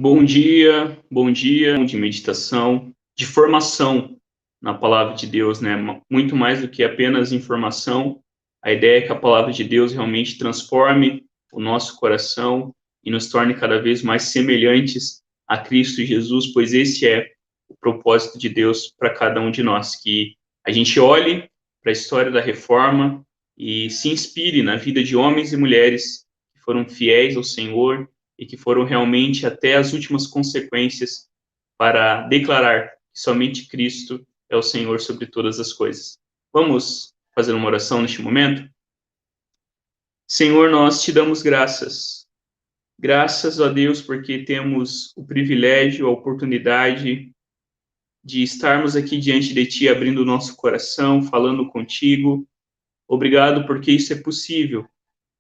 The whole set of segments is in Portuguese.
Bom dia de meditação, de formação na palavra de Deus, né? Muito mais do que apenas informação. A ideia é que a palavra de Deus realmente transforme o nosso coração e nos torne cada vez mais semelhantes a Cristo Jesus, pois esse é o propósito de Deus para cada um de nós, que a gente olhe para a história da Reforma e se inspire na vida de homens e mulheres que foram fiéis ao Senhor e que foram realmente até as últimas consequências para declarar que somente Cristo é o Senhor sobre todas as coisas. Vamos fazer uma oração neste momento? Senhor, nós te damos graças. Graças a Deus porque temos o privilégio, a oportunidade de estarmos aqui diante de Ti, abrindo o nosso coração, falando contigo. Obrigado porque isso é possível,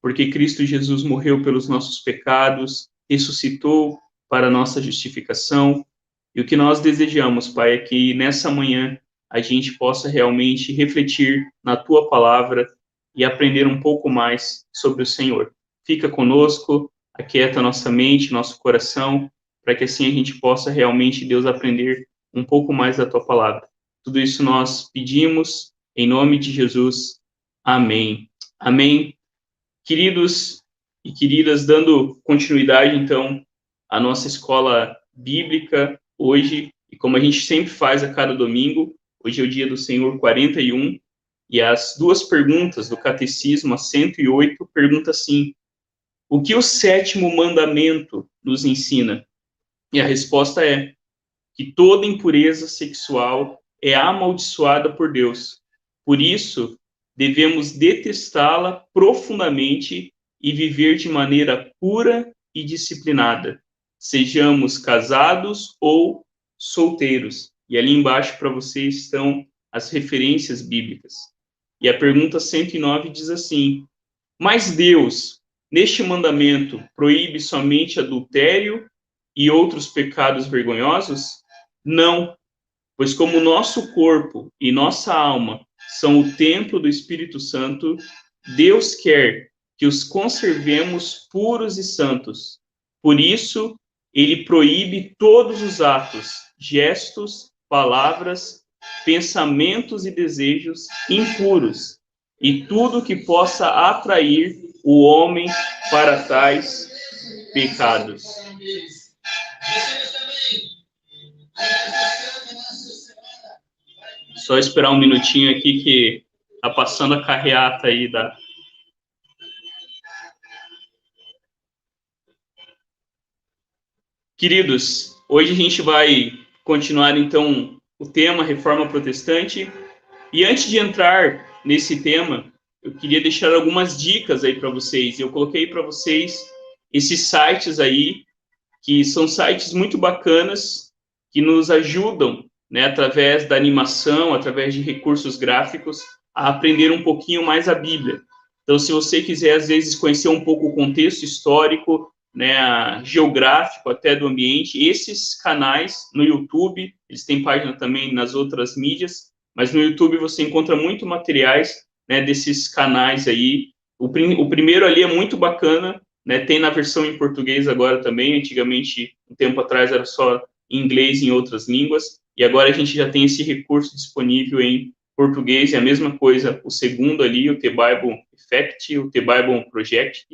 porque Cristo Jesus morreu pelos nossos pecados, ressuscitou para a nossa justificação. E o que nós desejamos, Pai, é que nessa manhã a gente possa realmente refletir na Tua palavra e aprender um pouco mais sobre o Senhor. Fica conosco, aquieta nossa mente, nosso coração, para que assim a gente possa realmente, Deus, aprender um pouco mais da Tua palavra. Tudo isso nós pedimos em nome de Jesus. Amém. Amém. Queridos e queridas, dando continuidade, então, à nossa escola bíblica hoje, e como a gente sempre faz a cada domingo, hoje é o dia do Senhor 41, e as duas perguntas do Catecismo, a 108, pergunta assim: o que o sétimo mandamento nos ensina? E a resposta é que toda impureza sexual é amaldiçoada por Deus. Por isso, devemos detestá-la profundamente e viver de maneira pura e disciplinada, sejamos casados ou solteiros. E ali embaixo para vocês estão as referências bíblicas. E a pergunta 109 diz assim: mas Deus, neste mandamento, proíbe somente adultério e outros pecados vergonhosos? Não, pois como nosso corpo e nossa alma são o templo do Espírito Santo, Deus quer que os conservemos puros e santos. Por isso, ele proíbe todos os atos, gestos, palavras, pensamentos e desejos impuros, e tudo que possa atrair o homem para tais pecados. Só esperar um minutinho aqui que tá passando a carreata aí da... Queridos, hoje a gente vai continuar então o tema Reforma Protestante. E antes de entrar nesse tema, eu queria deixar algumas dicas aí para vocês. Eu coloquei para vocês esses sites aí, que são sites muito bacanas, que nos ajudam, né, através da animação, através de recursos gráficos, a aprender um pouquinho mais a Bíblia. Então, se você quiser, às vezes, conhecer um pouco o contexto histórico, né, geográfico até do ambiente, esses canais no YouTube, eles têm página também nas outras mídias, mas no YouTube você encontra muito materiais, né, desses canais aí. O primeiro ali é muito bacana, né, tem na versão em português agora também, antigamente, um tempo atrás era só em inglês e em outras línguas, e agora a gente já tem esse recurso disponível em português, e a mesma coisa, o segundo ali, o The Bible Effect, o The Bible Project,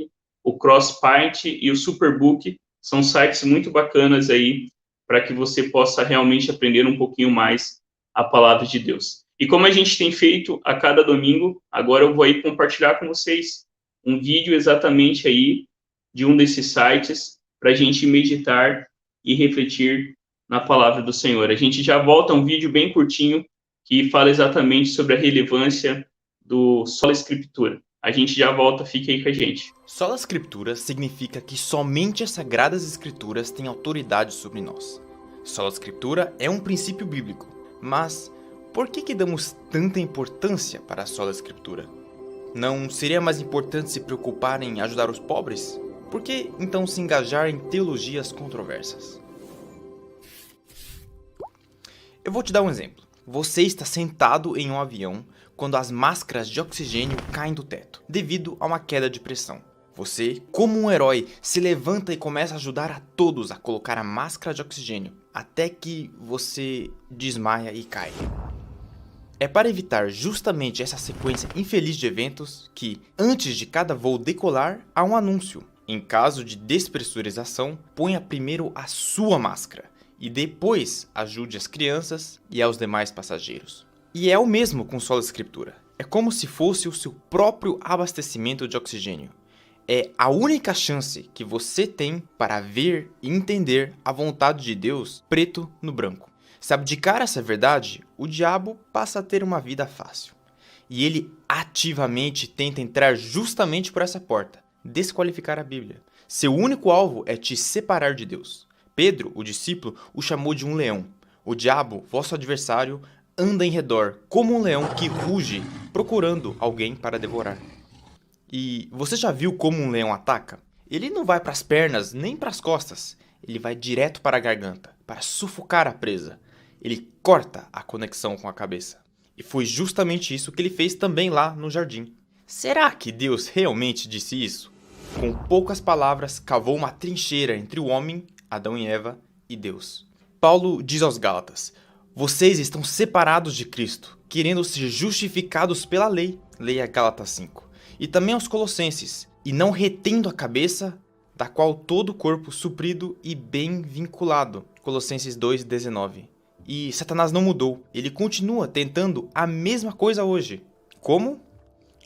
o CrossPint e o Superbook, são sites muito bacanas aí, para que você possa realmente aprender um pouquinho mais a palavra de Deus. E como a gente tem feito a cada domingo, agora eu vou aí compartilhar com vocês um vídeo exatamente aí de um desses sites para a gente meditar e refletir na palavra do Senhor. A gente já volta a um vídeo bem curtinho que fala exatamente sobre a relevância do Sola Escritura. A gente já volta, fique aí com a gente. Sola Escritura significa que somente as Sagradas Escrituras têm autoridade sobre nós. Sola Escritura é um princípio bíblico, mas por que damos tanta importância para a Sola Escritura? Não seria mais importante se preocupar em ajudar os pobres? Por que então se engajar em teologias controversas? Eu vou te dar um exemplo. Você está sentado em um avião quando as máscaras de oxigênio caem do teto, devido a uma queda de pressão. Você, como um herói, se levanta e começa a ajudar a todos a colocar a máscara de oxigênio, até que você desmaia e cai. É para evitar justamente essa sequência infeliz de eventos que, antes de cada voo decolar, há um anúncio. Em caso de despressurização, ponha primeiro a sua máscara e depois ajude as crianças e aos demais passageiros. E é o mesmo com Sola Escritura. É como se fosse o seu próprio abastecimento de oxigênio. É a única chance que você tem para ver e entender a vontade de Deus preto no branco. Se abdicar essa verdade, o diabo passa a ter uma vida fácil. E ele ativamente tenta entrar justamente por essa porta, desqualificar a Bíblia. Seu único alvo é te separar de Deus. Pedro, o discípulo, o chamou de um leão. O diabo, vosso adversário, anda em redor como um leão que ruge, procurando alguém para devorar. E você já viu como um leão ataca? Ele não vai para as pernas nem para as costas. Ele vai direto para a garganta, para sufocar a presa. Ele corta a conexão com a cabeça. E foi justamente isso que ele fez também lá no jardim. Será que Deus realmente disse isso? Com poucas palavras, cavou uma trincheira entre o homem, Adão e Eva, e Deus. Paulo diz aos Gálatas: vocês estão separados de Cristo, querendo ser justificados pela lei. Leia Gálatas 5. E também aos Colossenses: e não retendo a cabeça, da qual todo o corpo suprido e bem vinculado. Colossenses 2,19. E Satanás não mudou. Ele continua tentando a mesma coisa hoje. Como?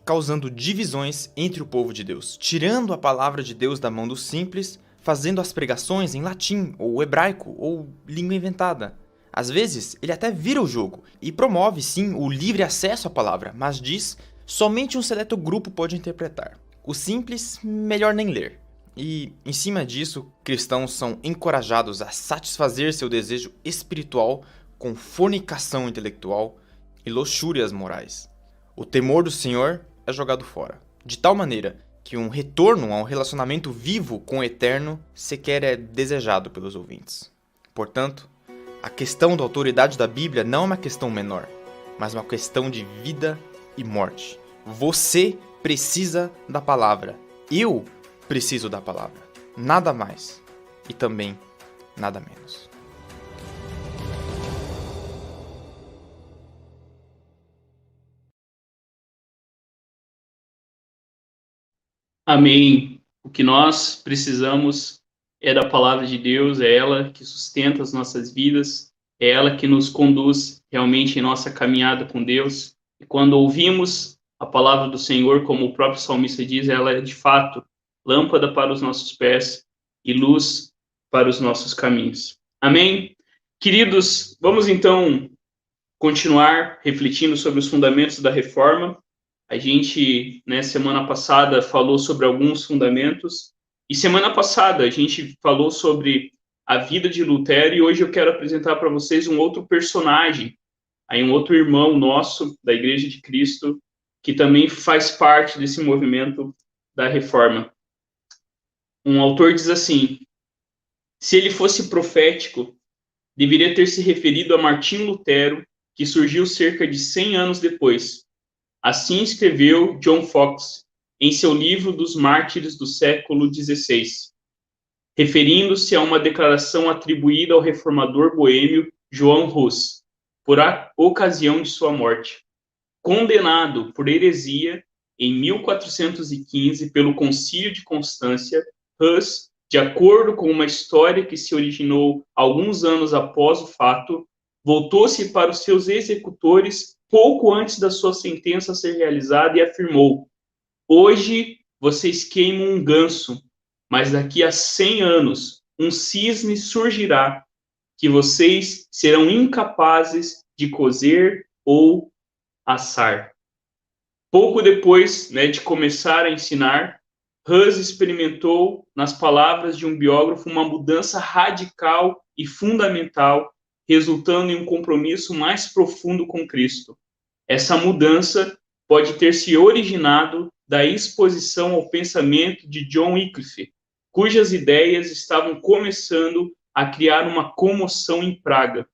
Causando divisões entre o povo de Deus, tirando a palavra de Deus da mão dos simples, fazendo as pregações em latim, ou hebraico, ou língua inventada. Às vezes, ele até vira o jogo e promove, sim, o livre acesso à palavra, mas diz somente um seleto grupo pode interpretar. O simples, melhor nem ler. E, em cima disso, cristãos são encorajados a satisfazer seu desejo espiritual com fornicação intelectual e luxúrias morais. O temor do Senhor é jogado fora, de tal maneira que um retorno a um relacionamento vivo com o Eterno sequer é desejado pelos ouvintes. Portanto, a questão da autoridade da Bíblia não é uma questão menor, mas uma questão de vida e morte. Você precisa da palavra. Eu preciso da palavra. Nada mais e também nada menos. Amém. O que nós precisamos é da palavra de Deus, é ela que sustenta as nossas vidas, é ela que nos conduz realmente em nossa caminhada com Deus. E quando ouvimos a palavra do Senhor, como o próprio salmista diz, ela é de fato lâmpada para os nossos pés e luz para os nossos caminhos. Amém? Queridos, vamos então continuar refletindo sobre os fundamentos da reforma. A gente, semana passada, falou sobre alguns fundamentos, e semana passada a gente falou sobre a vida de Lutero, e hoje eu quero apresentar para vocês um outro personagem, aí um outro irmão nosso da Igreja de Cristo, que também faz parte desse movimento da reforma. Um autor diz assim: se ele fosse profético, deveria ter se referido a Martinho Lutero, que surgiu cerca de 100 anos depois. Assim escreveu John Foxe em seu livro dos Mártires do século XVI, referindo-se a uma declaração atribuída ao reformador boêmio João Hus, por ocasião de sua morte. Condenado por heresia em 1415 pelo Concílio de Constância, Hus, de acordo com uma história que se originou alguns anos após o fato, voltou-se para os seus executores pouco antes da sua sentença ser realizada e afirmou: hoje vocês queimam um ganso, mas daqui a 100 anos um cisne surgirá que vocês serão incapazes de cozer ou assar. Pouco depois de começar a ensinar, Hus experimentou, nas palavras de um biógrafo, uma mudança radical e fundamental, resultando em um compromisso mais profundo com Cristo. Essa mudança pode ter se originado da exposição ao pensamento de John Wycliffe, cujas ideias estavam começando a criar uma comoção em Praga.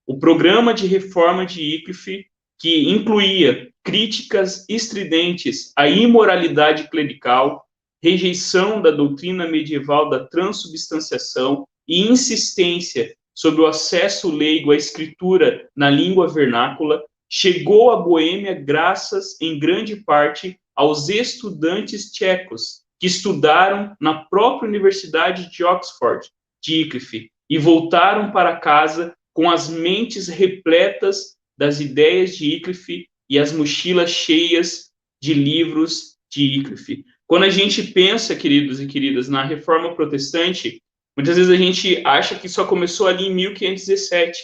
O programa de reforma de Wycliffe, que incluía críticas estridentes à imoralidade clerical, rejeição da doutrina medieval da transubstanciação e insistência sobre o acesso leigo à escritura na língua vernácula, chegou à Boêmia graças, em grande parte, aos estudantes tchecos que estudaram na própria Universidade de Oxford, de Wycliffe, e voltaram para casa com as mentes repletas das ideias de Wycliffe e as mochilas cheias de livros de Wycliffe. Quando a gente pensa, queridos e queridas, na Reforma Protestante, muitas vezes a gente acha que só começou ali em 1517,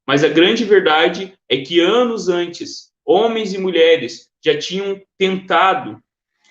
mas a grande verdade é que anos antes, homens e mulheres já tinham tentado,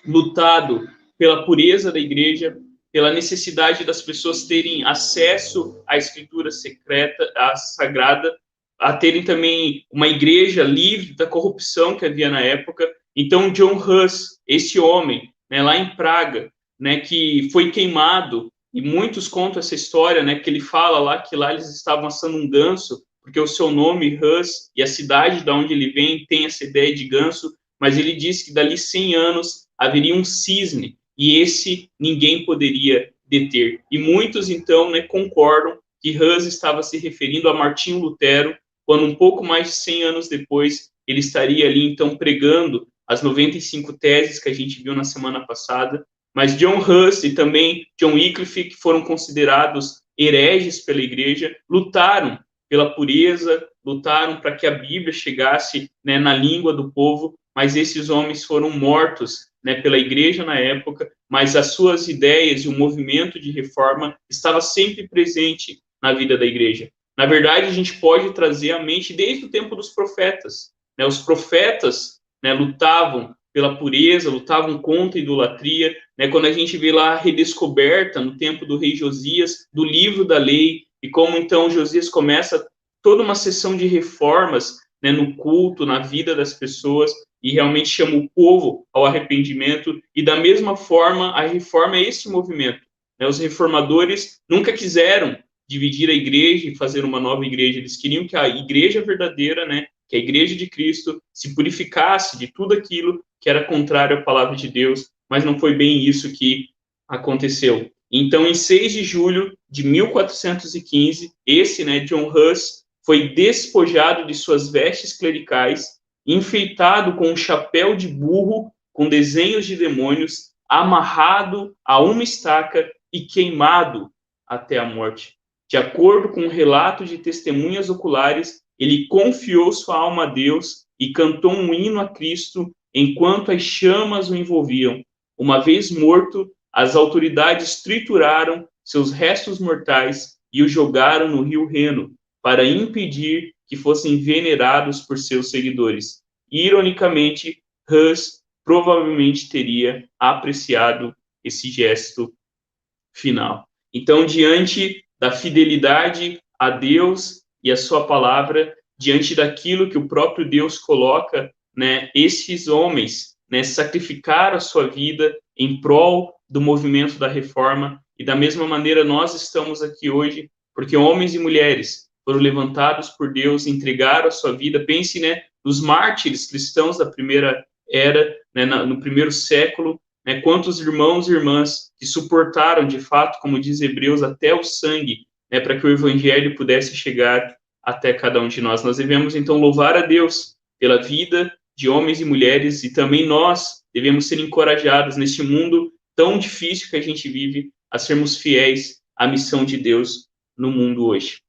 lutado pela pureza da igreja, pela necessidade das pessoas terem acesso à escritura secreta, à sagrada, a terem também uma igreja livre da corrupção que havia na época. Então, John Huss, esse homem, né, lá em Praga, né, que foi queimado, e muitos contam essa história, né, que ele fala lá que lá eles estavam assando um ganso, porque o seu nome, Huss, e a cidade de onde ele vem tem essa ideia de ganso, mas ele diz que dali 100 anos haveria um cisne, e esse ninguém poderia deter. E muitos, então, né, concordam que Huss estava se referindo a Martinho Lutero, quando um pouco mais de 100 anos depois, ele estaria ali, então, pregando as 95 teses que a gente viu na semana passada. Mas John Huss e também John Wycliffe, que foram considerados hereges pela igreja, lutaram pela pureza, lutaram para que a Bíblia chegasse, né, na língua do povo, mas esses homens foram mortos, né, pela igreja na época, mas as suas ideias e o movimento de reforma estava sempre presente na vida da igreja. Na verdade, a gente pode trazer à mente desde o tempo dos profetas, né? Os profetas, né, lutavam pela pureza, lutavam contra a idolatria, né? Quando a gente vê lá a redescoberta no tempo do rei Josias, do livro da lei, e como então Josias começa toda uma sessão de reformas, né, no culto, na vida das pessoas, e realmente chama o povo ao arrependimento, e da mesma forma a reforma é esse movimento, né? Os reformadores nunca quiseram dividir a igreja e fazer uma nova igreja, eles queriam que a igreja verdadeira, né, que a igreja de Cristo se purificasse de tudo aquilo que era contrário à palavra de Deus, mas não foi bem isso que aconteceu. Então, em 6 de julho de 1415, esse, né, John Huss, foi despojado de suas vestes clericais, enfeitado com um chapéu de burro com desenhos de demônios, amarrado a uma estaca e queimado até a morte. De acordo com um relato de testemunhas oculares, ele confiou sua alma a Deus e cantou um hino a Cristo enquanto as chamas o envolviam. Uma vez morto, as autoridades trituraram seus restos mortais e o jogaram no rio Reno para impedir que fossem venerados por seus seguidores. Ironicamente, Huss provavelmente teria apreciado esse gesto final. Então, diante da fidelidade a Deus e a sua palavra, diante daquilo que o próprio Deus coloca, né, esses homens, né, sacrificaram a sua vida em prol do movimento da reforma, e da mesma maneira nós estamos aqui hoje, porque homens e mulheres foram levantados por Deus, entregaram a sua vida. Pense, né, nos mártires cristãos da primeira era, né, no primeiro século, né, quantos irmãos e irmãs que suportaram, de fato, como diz Hebreus, até o sangue, né, para que o evangelho pudesse chegar até cada um de nós. Nós devemos, então, louvar a Deus pela vida de homens e mulheres, e também nós devemos ser encorajados neste mundo tão difícil que a gente vive, a sermos fiéis à missão de Deus no mundo hoje.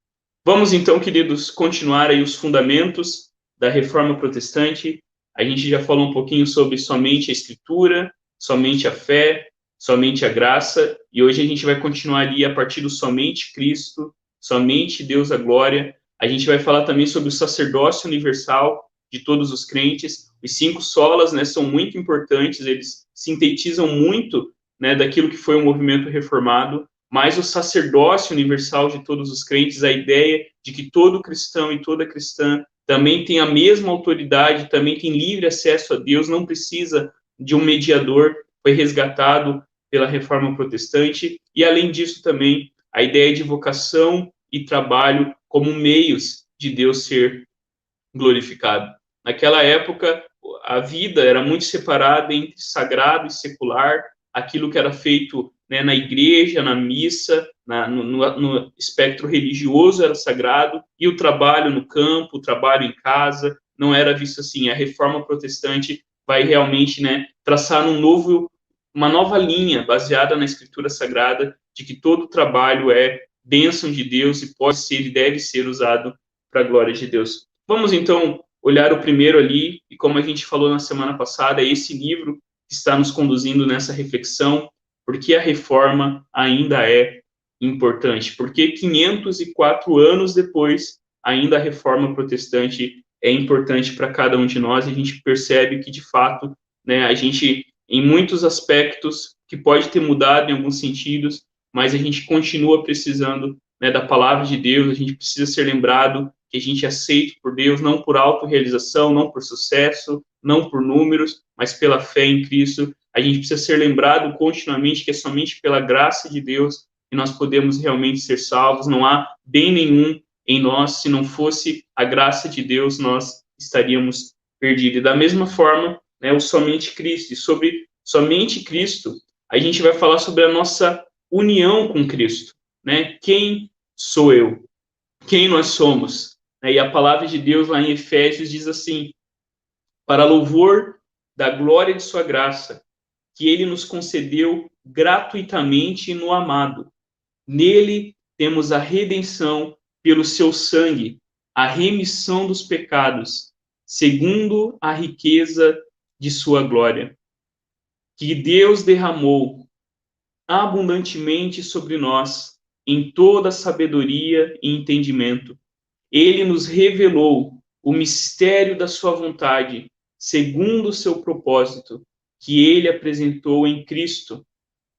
Vamos, então, queridos, continuar aí os fundamentos da Reforma Protestante. A gente já falou um pouquinho sobre somente a Escritura, somente a fé, somente a graça, e hoje a gente vai continuar ali a partir do somente Cristo, somente Deus a glória. A gente vai falar também sobre o sacerdócio universal de todos os crentes. Os 5 solas, né, são muito importantes, eles sintetizam muito, né, daquilo que foi o movimento reformado, mas o sacerdócio universal de todos os crentes, a ideia de que todo cristão e toda cristã também tem a mesma autoridade, também tem livre acesso a Deus, não precisa de um mediador, foi resgatado pela Reforma Protestante. E, além disso, também a ideia de vocação e trabalho como meios de Deus ser glorificado. Naquela época, a vida era muito separada entre sagrado e secular, aquilo que era feito, né, na igreja, na missa, no espectro religioso era sagrado, e o trabalho no campo, o trabalho em casa, não era visto assim. A reforma protestante vai realmente, né, traçar uma nova linha baseada na Escritura Sagrada, de que todo trabalho é bênção de Deus e pode ser e deve ser usado para a glória de Deus. Vamos, então, olhar o primeiro ali, e como a gente falou na semana passada, é esse livro que está nos conduzindo nessa reflexão, porque a reforma ainda é importante, porque 504 anos depois, ainda a reforma protestante é importante para cada um de nós, e a gente percebe que, de fato, né, a gente, em muitos aspectos, que pode ter mudado em alguns sentidos, mas a gente continua precisando, né, da palavra de Deus, a gente precisa ser lembrado que a gente é aceito por Deus, não por autorrealização, não por sucesso, não por números, mas pela fé em Cristo. A gente precisa ser lembrado continuamente que é somente pela graça de Deus que nós podemos realmente ser salvos. Não há bem nenhum em nós. Se não fosse a graça de Deus, nós estaríamos perdidos. E da mesma forma, né, o somente Cristo. E sobre somente Cristo, a gente vai falar sobre a nossa união com Cristo, né? Quem sou eu? Quem nós somos? E a palavra de Deus lá em Efésios diz assim: para louvor da glória de sua graça, que ele nos concedeu gratuitamente no amado. Nele temos a redenção pelo seu sangue, a remissão dos pecados, segundo a riqueza de sua glória, que Deus derramou abundantemente sobre nós em toda sabedoria e entendimento. Ele nos revelou o mistério da sua vontade, segundo o seu propósito, que ele apresentou em Cristo,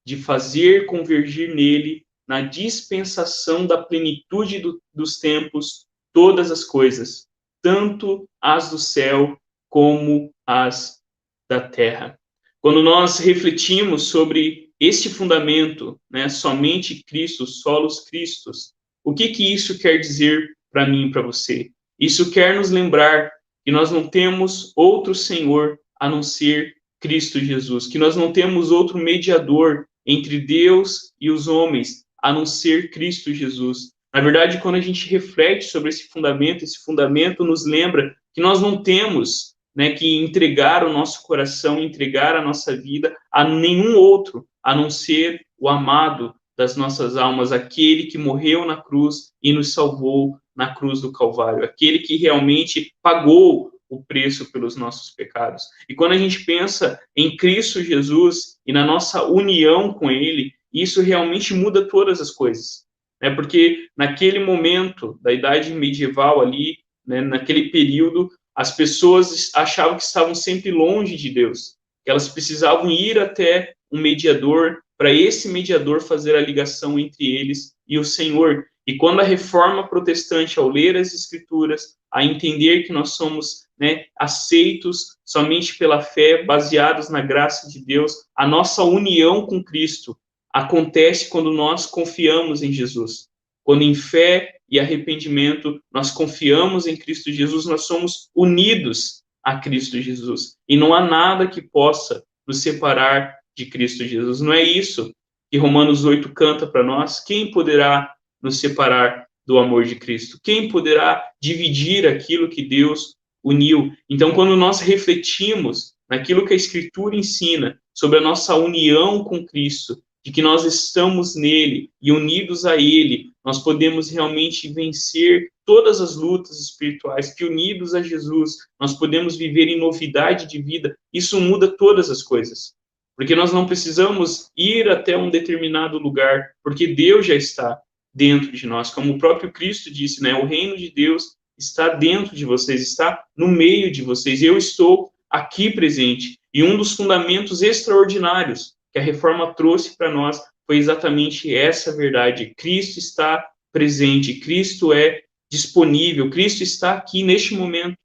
de fazer convergir nele, na dispensação da plenitude dos tempos, todas as coisas, tanto as do céu como as da terra. Quando nós refletimos sobre este fundamento, né, somente Cristo, solos Christus, o que isso quer dizer para mim e para você? Isso quer nos lembrar que nós não temos outro Senhor a não ser Cristo Jesus, que nós não temos outro mediador entre Deus e os homens a não ser Cristo Jesus. Na verdade, quando a gente reflete sobre esse fundamento nos lembra que nós não temos, né, que entregar o nosso coração, entregar a nossa vida a nenhum outro, a não ser o amado das nossas almas, aquele que morreu na cruz e nos salvou na cruz do Calvário, aquele que realmente pagou o preço pelos nossos pecados. E quando a gente pensa em Cristo Jesus e na nossa união com Ele, isso realmente muda todas as coisas, né? Porque naquele momento da Idade Medieval ali, né, naquele período, as pessoas achavam que estavam sempre longe de Deus, que elas precisavam ir até um mediador, para esse mediador fazer a ligação entre eles e o Senhor. E quando a reforma protestante, ao ler as Escrituras, a entender que nós somos, né, aceitos somente pela fé, baseados na graça de Deus, a nossa união com Cristo acontece quando nós confiamos em Jesus. Quando em fé e arrependimento nós confiamos em Cristo Jesus, nós somos unidos a Cristo Jesus. E não há nada que possa nos separar de Cristo Jesus. Não é isso que Romanos 8 canta para nós? Quem poderá nos separar do amor de Cristo? Quem poderá dividir aquilo que Deus uniu? Então, quando nós refletimos naquilo que a Escritura ensina sobre a nossa união com Cristo, de que nós estamos nele e unidos a ele, nós podemos realmente vencer todas as lutas espirituais, que unidos a Jesus, nós podemos viver em novidade de vida. Isso muda todas as coisas. Porque nós não precisamos ir até um determinado lugar, porque Deus já está dentro de nós. Como o próprio Cristo disse, né? O reino de Deus está dentro de vocês, está no meio de vocês. Eu estou aqui presente. E um dos fundamentos extraordinários que a reforma trouxe para nós foi exatamente essa verdade. Cristo está presente, Cristo é disponível, Cristo está aqui neste momento.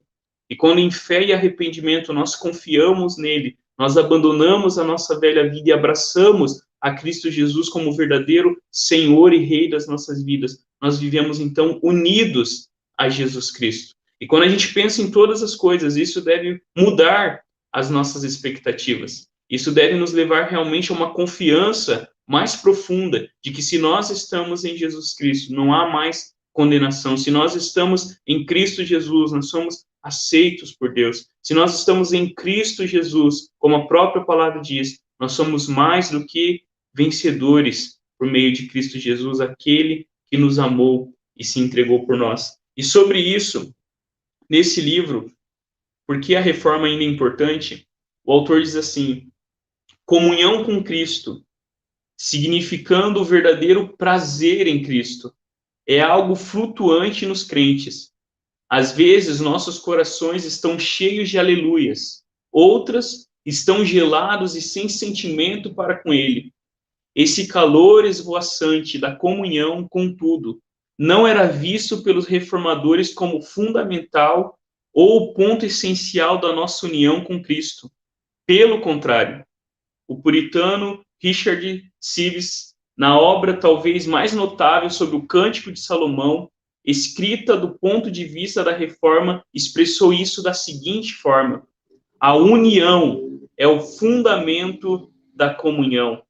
E quando em fé e arrependimento nós confiamos nele, nós abandonamos a nossa velha vida e abraçamos a Cristo Jesus como verdadeiro Senhor e Rei das nossas vidas, nós vivemos então unidos a Jesus Cristo. E quando a gente pensa em todas as coisas, isso deve mudar as nossas expectativas. Isso deve nos levar realmente a uma confiança mais profunda de que se nós estamos em Jesus Cristo, não há mais condenação. Se nós estamos em Cristo Jesus, nós somos aceitos por Deus. Se nós estamos em Cristo Jesus, como a própria palavra diz, nós somos mais do que vencedores por meio de Cristo Jesus, aquele que nos amou e se entregou por nós. E sobre isso, nesse livro, Por que a Reforma ainda é importante, o autor diz assim: comunhão com Cristo, significando o verdadeiro prazer em Cristo, é algo flutuante nos crentes. Às vezes, nossos corações estão cheios de aleluias, outras estão gelados e sem sentimento para com Ele. Esse calor esvoaçante da comunhão, contudo, não era visto pelos reformadores como fundamental ou o ponto essencial da nossa união com Cristo. Pelo contrário, o puritano Richard Sibbes, na obra talvez mais notável sobre o Cântico de Salomão, escrita do ponto de vista da Reforma, expressou isso da seguinte forma: a união é o fundamento da comunhão.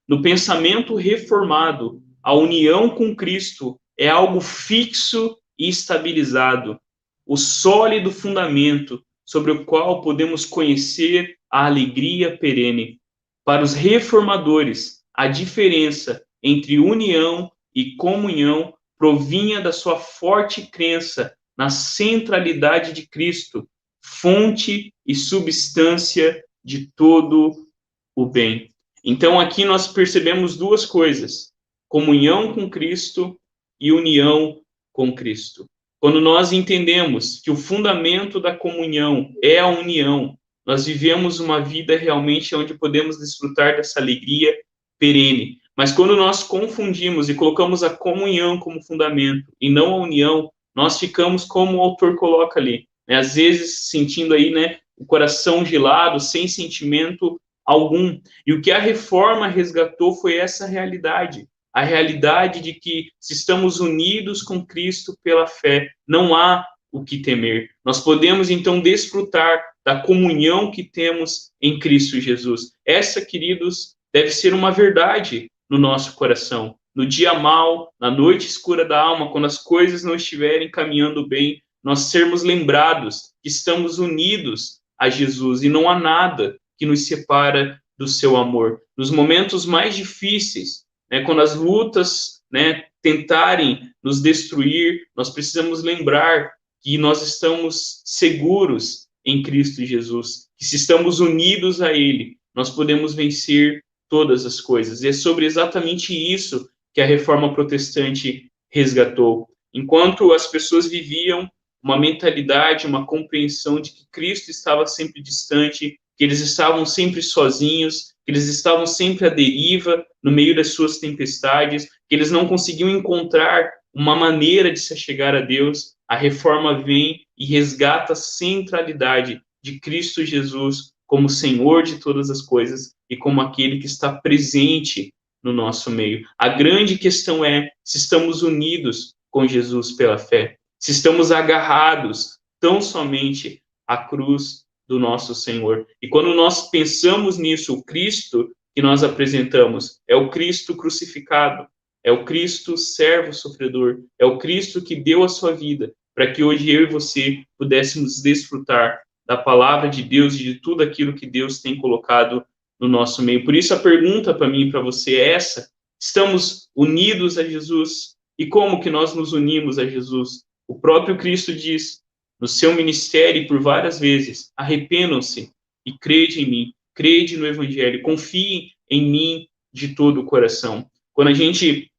No pensamento reformado, a união com Cristo é algo fixo e estabilizado, o sólido fundamento sobre o qual podemos conhecer a alegria perene. Para os reformadores, a diferença entre união e comunhão provinha da sua forte crença na centralidade de Cristo, fonte e substância de todo o bem. Então, aqui nós percebemos duas coisas: comunhão com Cristo e união com Cristo. Quando nós entendemos que o fundamento da comunhão é a união, nós vivemos uma vida realmente onde podemos desfrutar dessa alegria perene. Mas quando nós confundimos e colocamos a comunhão como fundamento e não a união, nós ficamos como o autor coloca ali, né? Às vezes sentindo aí, né, o coração gelado, sem sentimento algum. E o que a reforma resgatou foi essa realidade, a realidade de que se estamos unidos com Cristo pela fé, não há o que temer. Nós podemos então desfrutar da comunhão que temos em Cristo Jesus. Essa, queridos, deve ser uma verdade no nosso coração. No dia mau, na noite escura da alma, quando as coisas não estiverem caminhando bem, nós sermos lembrados que estamos unidos a Jesus e não há nada que nos separa do seu amor. Nos momentos mais difíceis, né, quando as lutas, né, tentarem nos destruir, nós precisamos lembrar que nós estamos seguros em Cristo Jesus, que se estamos unidos a Ele, nós podemos vencer todas as coisas. E é sobre exatamente isso que a Reforma Protestante resgatou. Enquanto as pessoas viviam uma mentalidade, uma compreensão de que Cristo estava sempre distante, que eles estavam sempre sozinhos, que eles estavam sempre à deriva no meio das suas tempestades, que eles não conseguiam encontrar uma maneira de se achegar a Deus, a reforma vem e resgata a centralidade de Cristo Jesus como Senhor de todas as coisas e como aquele que está presente no nosso meio. A grande questão é se estamos unidos com Jesus pela fé, se estamos agarrados tão somente à cruz do nosso Senhor. E quando nós pensamos nisso, o Cristo que nós apresentamos é o Cristo crucificado, é o Cristo servo sofredor, é o Cristo que deu a sua vida para que hoje eu e você pudéssemos desfrutar da palavra de Deus e de tudo aquilo que Deus tem colocado no nosso meio. Por isso a pergunta para mim e para você é essa: estamos unidos a Jesus? E como que nós nos unimos a Jesus? O próprio Cristo diz no seu ministério por várias vezes: arrependam-se e crede em mim, crede no Evangelho, confiem em mim de todo o coração. Quando a gente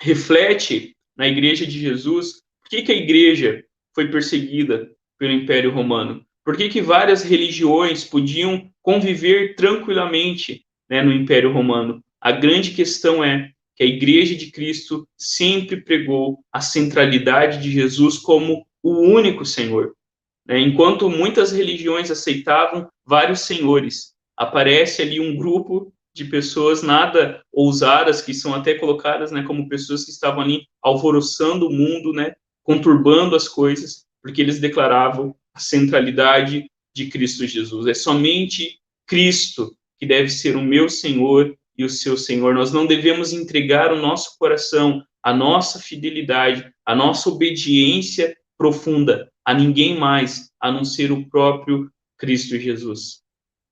reflete na Igreja de Jesus, por que a Igreja foi perseguida pelo Império Romano? Por que várias religiões podiam conviver tranquilamente, né, no Império Romano? A grande questão é que a Igreja de Cristo sempre pregou a centralidade de Jesus como o único Senhor. Enquanto muitas religiões aceitavam vários senhores, aparece ali um grupo de pessoas nada ousadas, que são até colocadas, né, como pessoas que estavam ali alvoroçando o mundo, né, conturbando as coisas, porque eles declaravam a centralidade de Cristo Jesus. É somente Cristo que deve ser o meu Senhor e o seu Senhor. Nós não devemos entregar o nosso coração, a nossa fidelidade, a nossa obediência profunda a ninguém mais, a não ser o próprio Cristo Jesus.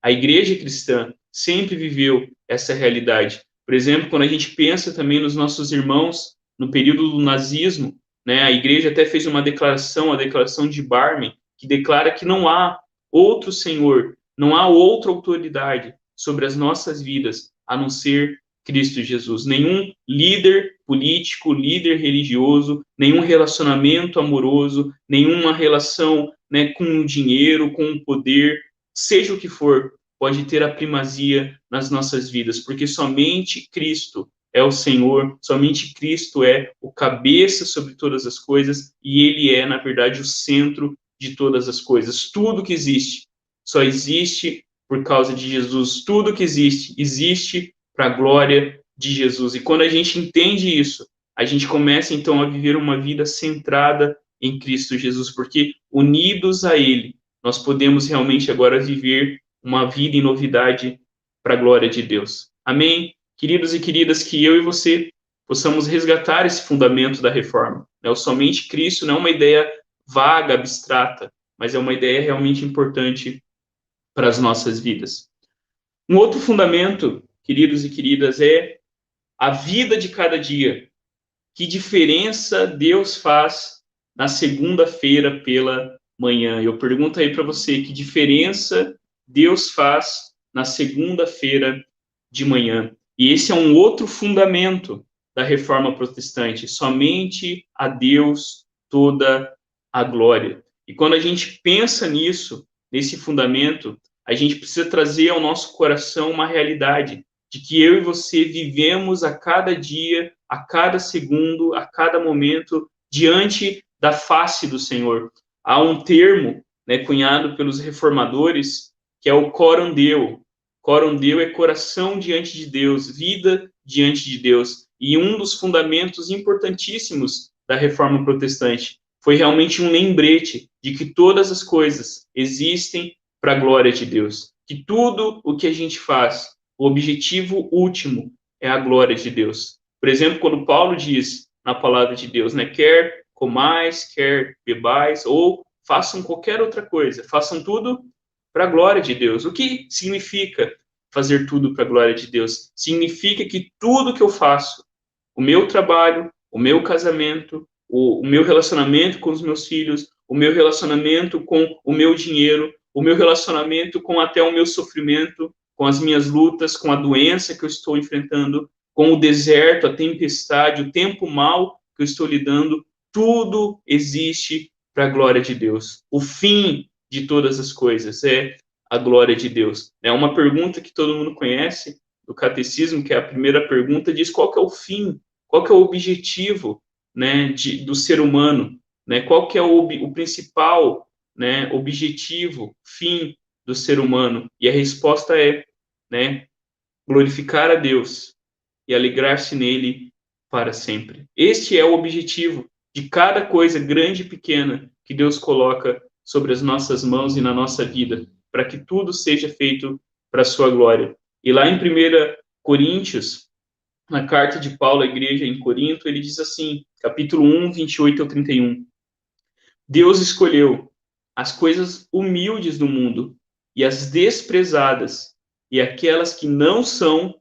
A igreja cristã sempre viveu essa realidade. Por exemplo, quando a gente pensa também nos nossos irmãos no período do nazismo, né, a igreja até fez uma declaração, a declaração de Barmen, que declara que não há outro Senhor, não há outra autoridade sobre as nossas vidas, a não ser Cristo Jesus. Nenhum líder político, líder religioso, nenhum relacionamento amoroso, nenhuma relação, né, com o dinheiro, com o poder, seja o que for, pode ter a primazia nas nossas vidas, porque somente Cristo é o Senhor, somente Cristo é o cabeça sobre todas as coisas e Ele é, na verdade, o centro de todas as coisas. Tudo que existe só existe por causa de Jesus. Tudo que existe, existe para a glória de Jesus. E quando a gente entende isso, a gente começa, então, a viver uma vida centrada em Cristo Jesus, porque unidos a Ele, nós podemos realmente agora viver uma vida em novidade para a glória de Deus. Amém? Queridos e queridas, que eu e você possamos resgatar esse fundamento da reforma. O somente Cristo não é uma ideia vaga, abstrata, mas é uma ideia realmente importante para as nossas vidas. Um outro fundamento, queridos e queridas, é a vida de cada dia. Que diferença Deus faz na segunda-feira pela manhã? Eu pergunto aí para você, que diferença Deus faz na segunda-feira de manhã? E esse é um outro fundamento da reforma protestante. Somente a Deus toda a glória. E quando a gente pensa nisso, nesse fundamento, a gente precisa trazer ao nosso coração uma realidade de que eu e você vivemos a cada dia, a cada segundo, a cada momento, diante da face do Senhor. Há um termo, né, cunhado pelos reformadores, que é o coram Deo. Coram Deo é coração diante de Deus, vida diante de Deus. E um dos fundamentos importantíssimos da reforma protestante foi realmente um lembrete de que todas as coisas existem para a glória de Deus. Que tudo o que a gente faz, o objetivo último é a glória de Deus. Por exemplo, quando Paulo diz na palavra de Deus, né, quer comais, quer bebais, ou façam qualquer outra coisa, façam tudo para a glória de Deus. O que significa fazer tudo para a glória de Deus? Significa que tudo que eu faço, o meu trabalho, o meu casamento, o meu relacionamento com os meus filhos, o meu relacionamento com o meu dinheiro, o meu relacionamento com até o meu sofrimento, com as minhas lutas, com a doença que eu estou enfrentando, com o deserto, a tempestade, o tempo mau que eu estou lidando, tudo existe para a glória de Deus. O fim de todas as coisas é a glória de Deus. É uma pergunta que todo mundo conhece do catecismo, que é a primeira pergunta, diz qual que é o fim, qual que é o objetivo, né, do ser humano, né? Qual que é o principal, né, objetivo, fim do ser humano? E a resposta é, né, glorificar a Deus e alegrar-se nele para sempre. Este é o objetivo de cada coisa grande e pequena que Deus coloca sobre as nossas mãos e na nossa vida, para que tudo seja feito para a sua glória. E lá em 1 Coríntios, na carta de Paulo à igreja em Corinto, ele diz assim, capítulo 1, 28 ao 31. Deus escolheu as coisas humildes do mundo e as desprezadas e aquelas que não são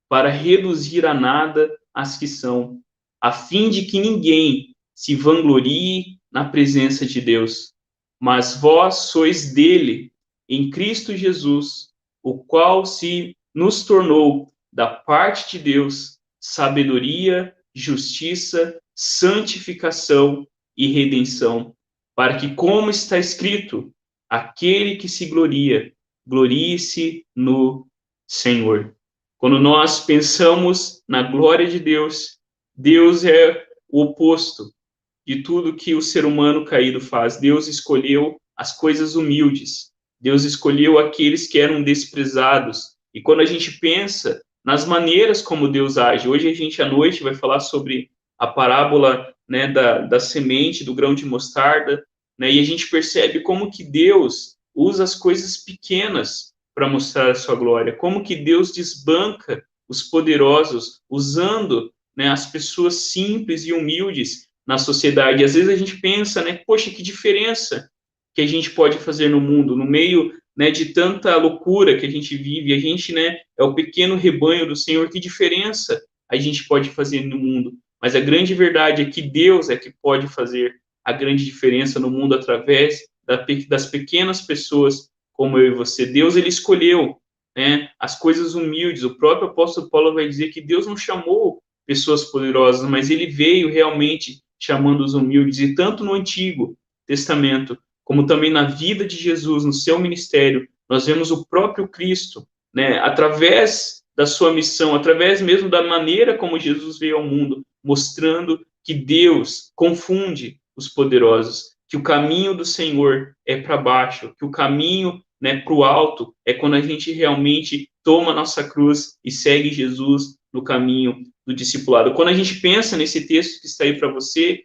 para reduzir a nada as que são, a fim de que ninguém se vanglorie na presença de Deus. Mas vós sois dele, em Cristo Jesus, o qual se nos tornou, da parte de Deus, sabedoria, justiça, santificação e redenção, para que, como está escrito, aquele que se gloria, glorie-se no Senhor. Quando nós pensamos na glória de Deus, Deus é o oposto de tudo que o ser humano caído faz. Deus escolheu as coisas humildes. Deus escolheu aqueles que eram desprezados. E quando a gente pensa nas maneiras como Deus age, hoje a gente à noite vai falar sobre a parábola, né, da semente, do grão de mostarda, né, e a gente percebe como que Deus usa as coisas pequenas para mostrar a sua glória, como que Deus desbanca os poderosos, usando, né, as pessoas simples e humildes na sociedade. Às vezes a gente pensa, né, poxa, que diferença que a gente pode fazer no mundo, no meio, né, de tanta loucura que a gente vive, a gente, né, é o pequeno rebanho do Senhor, que diferença a gente pode fazer no mundo? Mas a grande verdade é que Deus é que pode fazer a grande diferença no mundo através das pequenas pessoas como eu e você. Deus, ele escolheu, né, as coisas humildes. O próprio apóstolo Paulo vai dizer que Deus não chamou pessoas poderosas, mas ele veio realmente chamando os humildes. E tanto no Antigo Testamento, como também na vida de Jesus, no seu ministério, nós vemos o próprio Cristo, né, através da sua missão, através mesmo da maneira como Jesus veio ao mundo, mostrando que Deus confunde os poderosos, que o caminho do Senhor é para baixo, que o caminho, né, para o alto é quando a gente realmente toma a nossa cruz e segue Jesus no caminho do discipulado. Quando a gente pensa nesse texto que está aí para você,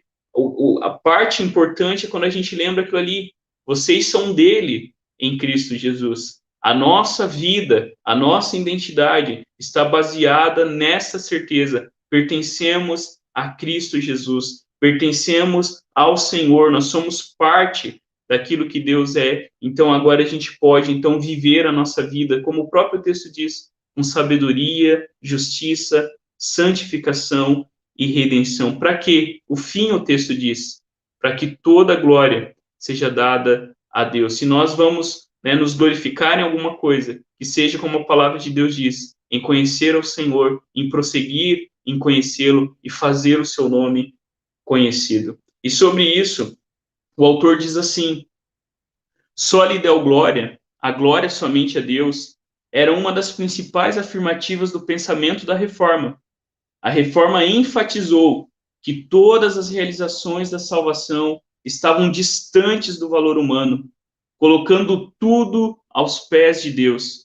a parte importante é quando a gente lembra aquilo ali, vocês são dele em Cristo Jesus. A nossa vida, a nossa identidade está baseada nessa certeza. Pertencemos a Cristo Jesus, pertencemos ao Senhor, nós somos parte daquilo que Deus é. Então agora a gente pode então viver a nossa vida, como o próprio texto diz, com sabedoria, justiça, santificação e redenção. Para quê? O fim, o texto diz, para que toda a glória seja dada a Deus. Se nós vamos, né, nos glorificar em alguma coisa, que seja como a palavra de Deus diz, em conhecer ao Senhor, em prosseguir em conhecê-lo e fazer o seu nome conhecido. E sobre isso, o autor diz assim: só lhe deu glória, a glória somente a Deus, era uma das principais afirmativas do pensamento da Reforma. A Reforma enfatizou que todas as realizações da salvação estavam distantes do valor humano, colocando tudo aos pés de Deus.